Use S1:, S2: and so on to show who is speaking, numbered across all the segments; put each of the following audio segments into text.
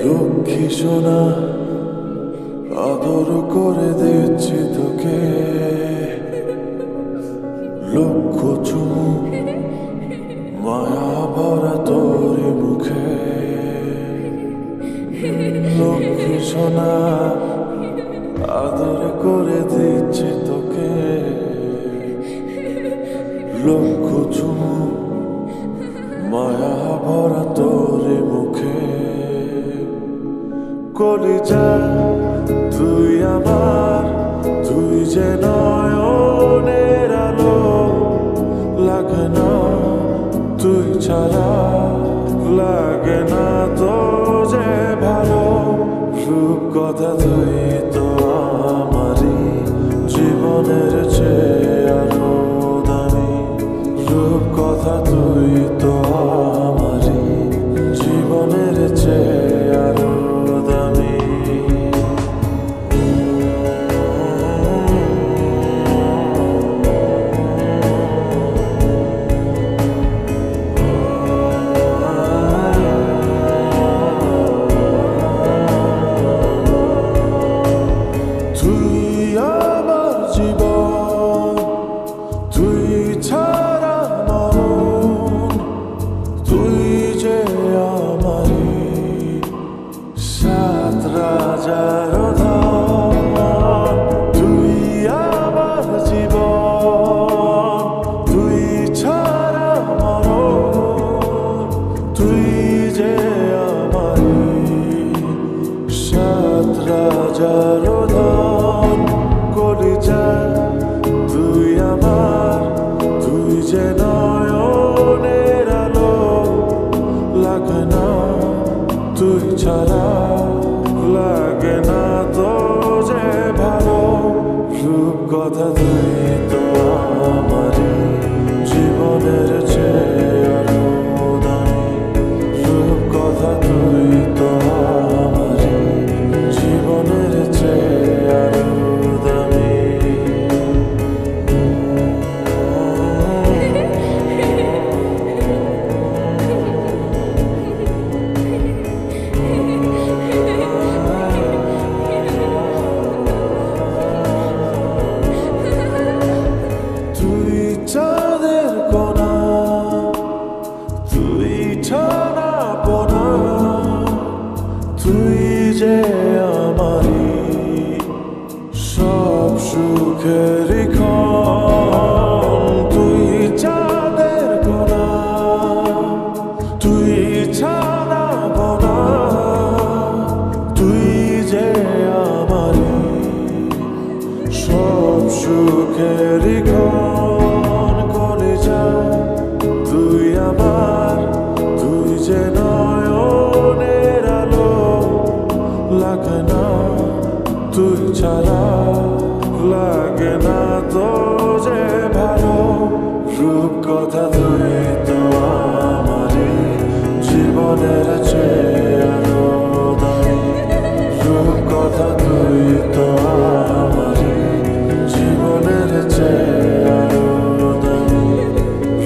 S1: লক্ষ্মী সোনা আদর করে দিচ্ছি তোকে, লক্ষ চুমু মায়া ভরা তোর মুখে। লক্ষ্মী সোনা আদর করে দিচ্ছি তোকে, লক্ষ চুমু মায়া ভরা তোর মুখে। কলিজা তুই আমার, তুই যে নয়নের আলো, লাগে না তুই ছাড়া, লাগে না তো যে ভালো। রূপ কথা তুই তো আমারই জীবনের চেয়ে আরো দামি, রূপ কথা তুই তো আমারই জীবনের চেয়ে আরো দামি। তুই আমার জীবন, তুই ছাড়া মরণ, তুই যে আমারই সাত রাজার ধন। তুই আমার জীবন, তুই ছাড়া মরণ, তুই যে আমারই সাত রাজার ধন। কলিজা তুই আমার, তুই যে নয়নের আলো, লাগে না তুই ছাড়া, লাগে না তো যে ভালো। রূপ কথা তুই তো আমারই জীবনের চেয়ে আরো দামি, রূপ কথা তুই তো আমারই জীবনের চেয়ে আরো দামি। তুই চাঁদের কোনা, তুই ছাড়া পোনা, তুই যে আমারই সব সুখের ক্ষণ। তুই চাঁদের কোনা, তুই ছাড়া পোনা, তুই যে আমারই সব সুখের ক্ষণ। কলিজা তুই আমার, তুই যে নয়নের আলো, লাগে না তুই ছাড়া, লাগে না তো যে ভালো। রূপ কথা তুই তো আমারই জীবনের চেয়ে আরো দামি, রূপ কথা তুই তো আমারই জীবনের চেয়ে আরো দামি,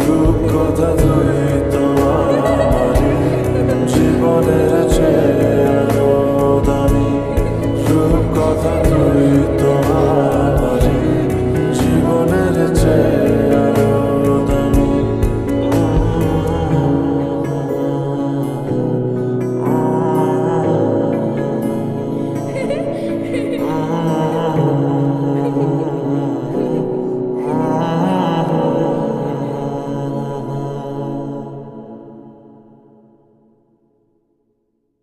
S1: রূপ কথা তুই তো আমারই জীবনের চেয়ে আরো দামি, রূপ কথা তুই তো আমারই জীবনের চেয়ে আরো দামি।